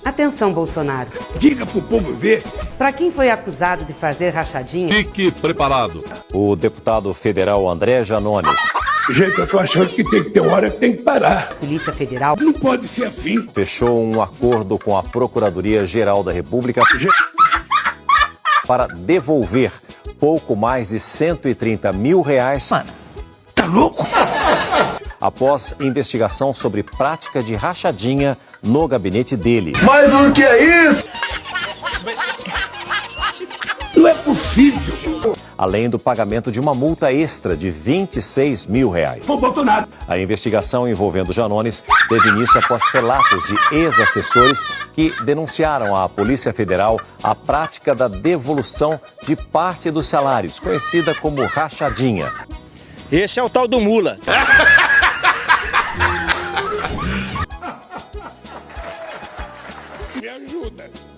Atenção, Bolsonaro. Diga pro povo ver. Para quem foi acusado de fazer rachadinha... Fique preparado. O deputado federal André Janones. Gente, eu tô achando que tem que ter hora que tem que parar. Polícia Federal... Não pode ser assim. Fechou um acordo com a Procuradoria-Geral da República para devolver pouco mais de R$130 mil. Mano, tá louco? Após investigação sobre prática de rachadinha no gabinete dele. Mas o que é isso? Não é possível. Além do pagamento de uma multa extra de R$26 mil. Foi Bolsonaro. A investigação envolvendo Janones teve início após relatos de ex-assessores que denunciaram à Polícia Federal a prática da devolução de parte dos salários, conhecida como rachadinha. Esse é o tal do mula. Me ajuda.